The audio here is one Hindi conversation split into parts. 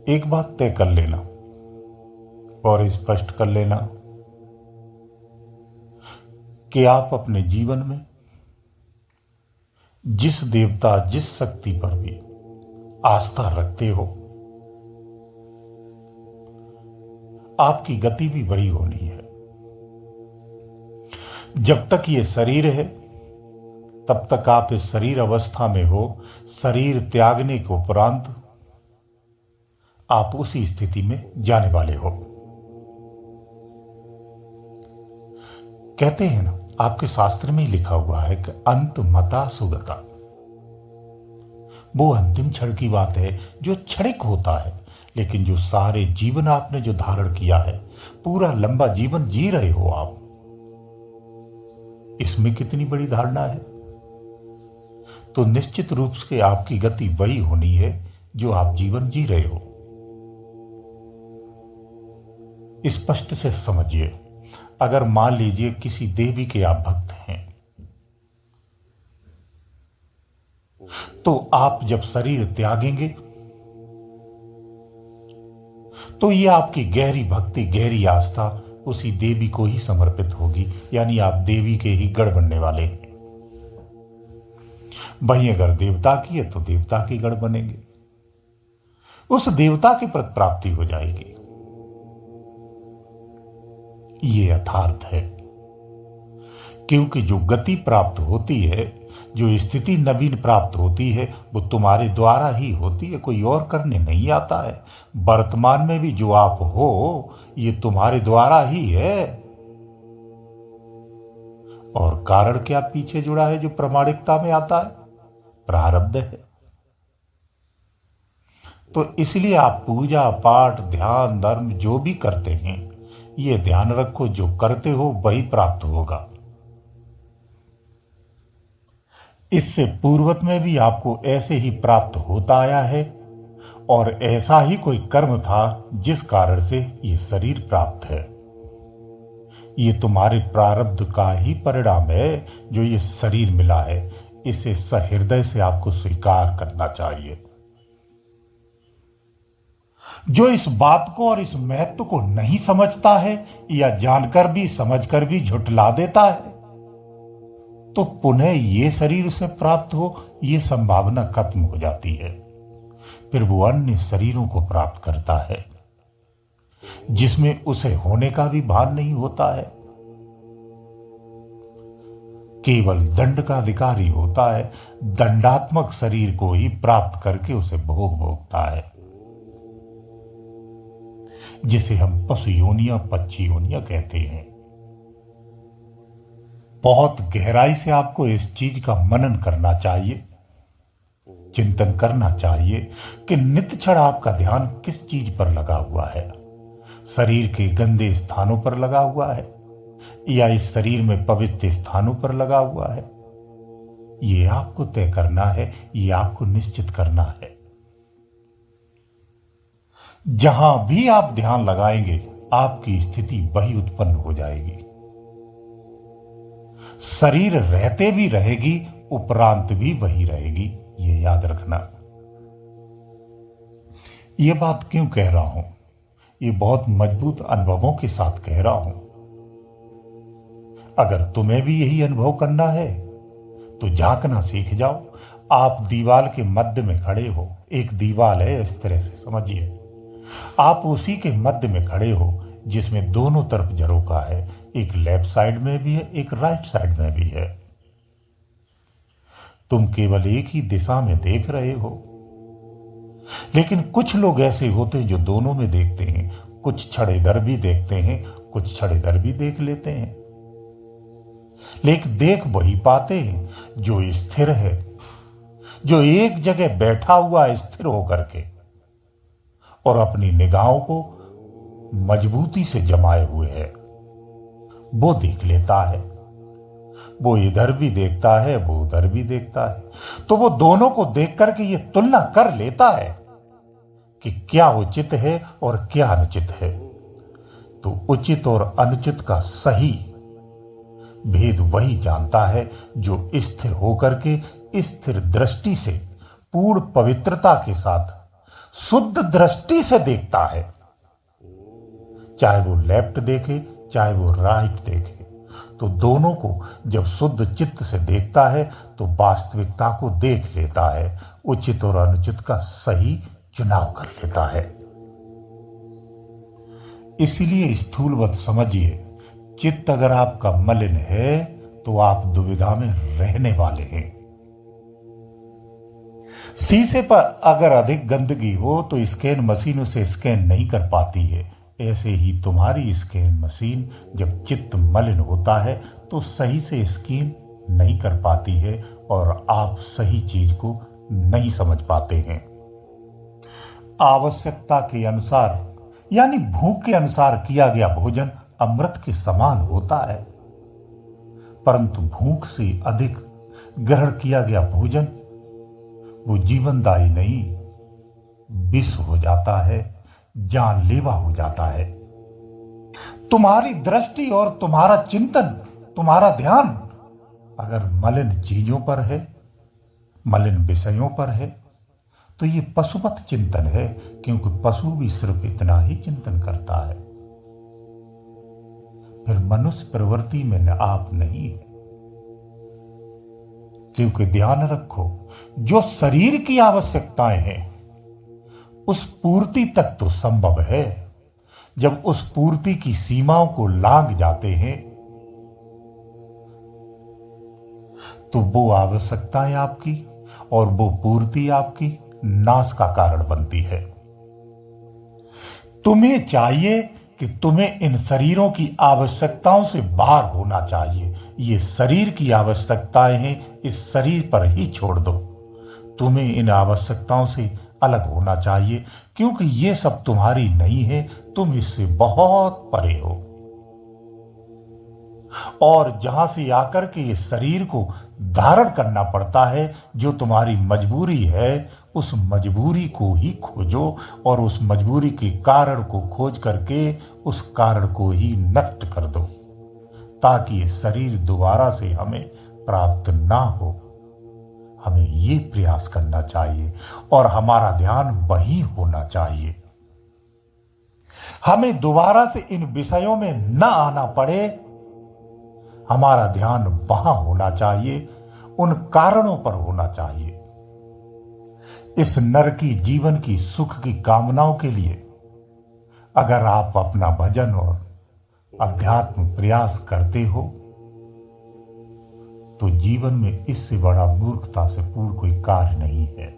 एक बात तय कर लेना और स्पष्ट कर लेना कि आप अपने जीवन में जिस देवता जिस शक्ति पर भी आस्था रखते हो, आपकी गति भी वही होनी है। जब तक ये शरीर है तब तक आप इस शरीर अवस्था में हो। शरीर त्यागने के उपरांत आप उसी स्थिति में जाने वाले हो। कहते हैं ना, आपके शास्त्र में ही लिखा हुआ है कि अंत मता सुगता। वो अंतिम क्षण की बात है जो क्षणिक होता है, लेकिन जो सारे जीवन आपने जो धारण किया है, पूरा लंबा जीवन जी रहे हो आप, इसमें कितनी बड़ी धारणा है। तो निश्चित रूप से आपकी गति वही होनी है जो आप जीवन जी रहे हो। स्पष्ट से समझिए, अगर मान लीजिए किसी देवी के आप भक्त हैं, तो आप जब शरीर त्यागेंगे तो ये आपकी गहरी भक्ति, गहरी आस्था उसी देवी को ही समर्पित होगी, यानी आप देवी के ही गढ़ बनने वाले हैं। वहीं अगर देवता की है तो देवता के गढ़ बनेंगे, उस देवता की प्राप्ति हो जाएगी। ये यथार्थ है, क्योंकि जो गति प्राप्त होती है, जो स्थिति नवीन प्राप्त होती है, वो तुम्हारे द्वारा ही होती है, कोई और करने नहीं आता है। वर्तमान में भी जो आप हो, ये तुम्हारे द्वारा ही है। और कारण क्या पीछे जुड़ा है जो प्रामाणिकता में आता है? प्रारब्ध है। तो इसलिए आप पूजा पाठ, ध्यान, धर्म जो भी करते हैं, ये ध्यान रखो, जो करते हो वही प्राप्त होगा। इससे पूर्वत में भी आपको ऐसे ही प्राप्त होता आया है, और ऐसा ही कोई कर्म था जिस कारण से ये शरीर प्राप्त है। ये तुम्हारे प्रारब्ध का ही परिणाम है जो ये शरीर मिला है। इसे सहृदय से आपको स्वीकार करना चाहिए। जो इस बात को और इस महत्व को नहीं समझता है, या जानकर भी समझकर भी झुठला देता है, तो पुनः ये शरीर उसे प्राप्त हो, ये संभावना खत्म हो जाती है। फिर वो अन्य शरीरों को प्राप्त करता है जिसमें उसे होने का भी भान नहीं होता है। केवल दंड का अधिकारी होता है, दंडात्मक शरीर को ही प्राप्त करके उसे भोग भोगता है, जिसे हम पशु योनियां, पक्षी योनियां कहते हैं। बहुत गहराई से आपको इस चीज का मनन करना चाहिए, चिंतन करना चाहिए कि नित्य क्षण आपका ध्यान किस चीज पर लगा हुआ है। शरीर के गंदे स्थानों पर लगा हुआ है, या इस शरीर में पवित्र स्थानों पर लगा हुआ है? ये आपको तय करना है, ये आपको निश्चित करना है। जहां भी आप ध्यान लगाएंगे, आपकी स्थिति वही उत्पन्न हो जाएगी। शरीर रहते भी रहेगी, उपरांत भी वही रहेगी, ये याद रखना। ये बात क्यों कह रहा हूं? ये बहुत मजबूत अनुभवों के साथ कह रहा हूं। अगर तुम्हें भी यही अनुभव करना है तो झांकना सीख जाओ। आप दीवार के मध्य में खड़े हो, एक दीवार है, इस तरह से समझिए। आप उसी के मध्य में खड़े हो जिसमें दोनों तरफ झरोखा है, एक लेफ्ट साइड में भी है, एक राइट साइड में भी है। तुम केवल एक ही दिशा में देख रहे हो, लेकिन कुछ लोग ऐसे होते हैं जो दोनों में देखते हैं। कुछ क्षण इधर भी देखते हैं, कुछ क्षण इधर भी देख लेते हैं, लेकिन देख वही पाते हैं जो स्थिर है, जो एक जगह बैठा हुआ स्थिर होकर के और अपनी निगाहों को मजबूती से जमाए हुए है। वो देख लेता है, वो इधर भी देखता है, वो उधर भी देखता है। तो वो दोनों को देख करके ये तुलना कर लेता है कि क्या उचित है और क्या अनुचित है। तो उचित और अनुचित का सही भेद वही जानता है जो स्थिर होकर के स्थिर दृष्टि से पूर्ण पवित्रता के साथ शुद्ध दृष्टि से देखता है, चाहे वो लेफ्ट देखे चाहे वो राइट देखे, तो दोनों को जब शुद्ध चित्त से देखता है तो वास्तविकता को देख लेता है, उचित और अनुचित का सही चुनाव कर लेता है। इसलिए स्थूलवत समझिए, चित्त अगर आपका मलिन है तो आप दुविधा में रहने वाले हैं। शीशे पर अगर अधिक गंदगी हो तो स्कैन मशीन उसे स्कैन नहीं कर पाती है। ऐसे ही तुम्हारी स्कैन मशीन जब चित्त मलिन होता है तो सही से स्कैन नहीं कर पाती है और आप सही चीज को नहीं समझ पाते हैं। आवश्यकता के अनुसार यानी भूख के अनुसार किया गया भोजन अमृत के समान होता है, परंतु भूख से अधिक ग्रहण किया गया भोजन वो जीवनदायी नहीं, विष हो जाता है, जानलेवा हो जाता है। तुम्हारी दृष्टि और तुम्हारा चिंतन, तुम्हारा ध्यान अगर मलिन चीजों पर है, मलिन विषयों पर है, तो ये पशुवत चिंतन है, क्योंकि पशु भी सिर्फ इतना ही चिंतन करता है। फिर मनुष्य प्रवृत्ति में न आप नहीं है, क्योंकि ध्यान रखो, जो शरीर की आवश्यकताएं हैं उस पूर्ति तक तो संभव है। जब उस पूर्ति की सीमाओं को लांघ जाते हैं तो वो आवश्यकताएं आपकी और वो पूर्ति आपकी नाश का कारण बनती है। तुम्हें चाहिए कि तुम्हें इन शरीरों की आवश्यकताओं से बाहर होना चाहिए। ये शरीर की आवश्यकताएं हैं, इस शरीर पर ही छोड़ दो। तुम्हें इन आवश्यकताओं से अलग होना चाहिए, क्योंकि ये सब तुम्हारी नहीं है, तुम इससे बहुत परे हो। और जहां से आकर के ये शरीर को धारण करना पड़ता है, जो तुम्हारी मजबूरी है, उस मजबूरी को ही खोजो और उस मजबूरी के कारण को खोज करके उस कारण को ही नष्ट कर दो, ताकि ये शरीर दोबारा से हमें प्राप्त ना हो। हमें ये प्रयास करना चाहिए और हमारा ध्यान वही होना चाहिए। हमें दोबारा से इन विषयों में न आना पड़े, हमारा ध्यान वहां होना चाहिए, उन कारणों पर होना चाहिए। इस नरकी जीवन की सुख की कामनाओं के लिए अगर आप अपना भजन और अध्यात्म प्रयास करते हो तो जीवन में इससे बड़ा मूर्खता से पूर्ण कोई कार्य नहीं है।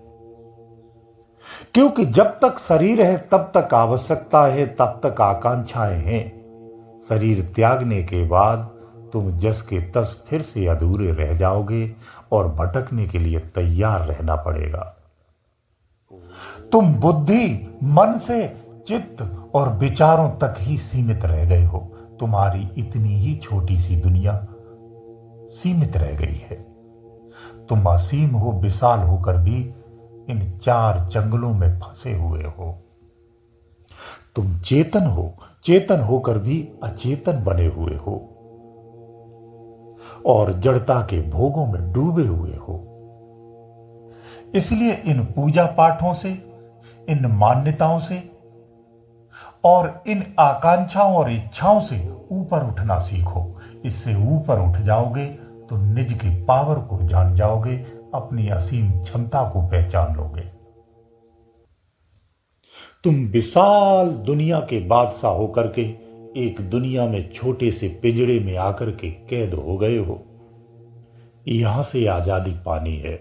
क्योंकि जब तक शरीर है तब तक आवश्यकता है, तब तक आकांक्षाएं हैं। शरीर त्यागने के बाद तुम जस के तस फिर से अधूरे रह जाओगे और भटकने के लिए तैयार रहना पड़ेगा। तुम बुद्धि, मन से चित्त और विचारों तक ही सीमित रह गए हो। तुम्हारी इतनी ही छोटी सी दुनिया सीमित रह गई है। तुम असीम हो, विशाल होकर भी इन चार जंगलों में फंसे हुए हो। तुम चेतन हो, चेतन होकर भी अचेतन बने हुए हो और जड़ता के भोगों में डूबे हुए हो। इसलिए इन पूजा पाठों से, इन मान्यताओं से और इन आकांक्षाओं और इच्छाओं से ऊपर उठना सीखो। इससे ऊपर उठ जाओगे तो निज की पावर को जान जाओगे, अपनी असीम क्षमता को पहचान लोगे। तुम विशाल दुनिया के बादशाह होकर के एक दुनिया में छोटे से पिंजड़े में आकर के कैद हो गए हो। यहां से आजादी पानी है।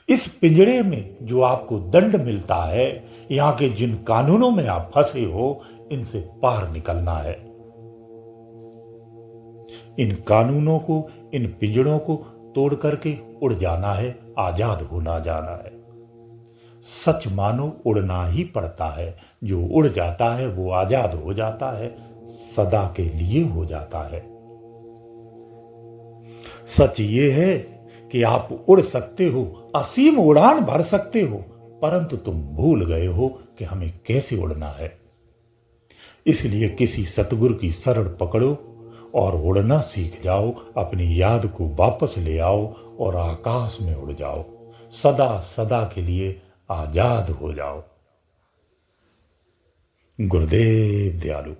इस पिंजड़े में जो आपको दंड मिलता है, यहां के जिन कानूनों में आप फंसे हो, इनसे पार निकलना है। इन कानूनों को, इन पिंजड़ों को तोड़ करके उड़ जाना है, आजाद होना जाना है। सच मानो उड़ना ही पड़ता है। जो उड़ जाता है वो आजाद हो जाता है, सदा के लिए हो जाता है। सच ये है कि आप उड़ सकते हो, असीम उड़ान भर सकते हो, परंतु तुम भूल गए हो कि हमें कैसे उड़ना है। इसलिए किसी सतगुरु की शरण पकड़ो और उड़ना सीख जाओ। अपनी याद को वापस ले आओ और आकाश में उड़ जाओ। सदा सदा के लिए आजाद हो जाओ। गुरुदेव दयालु।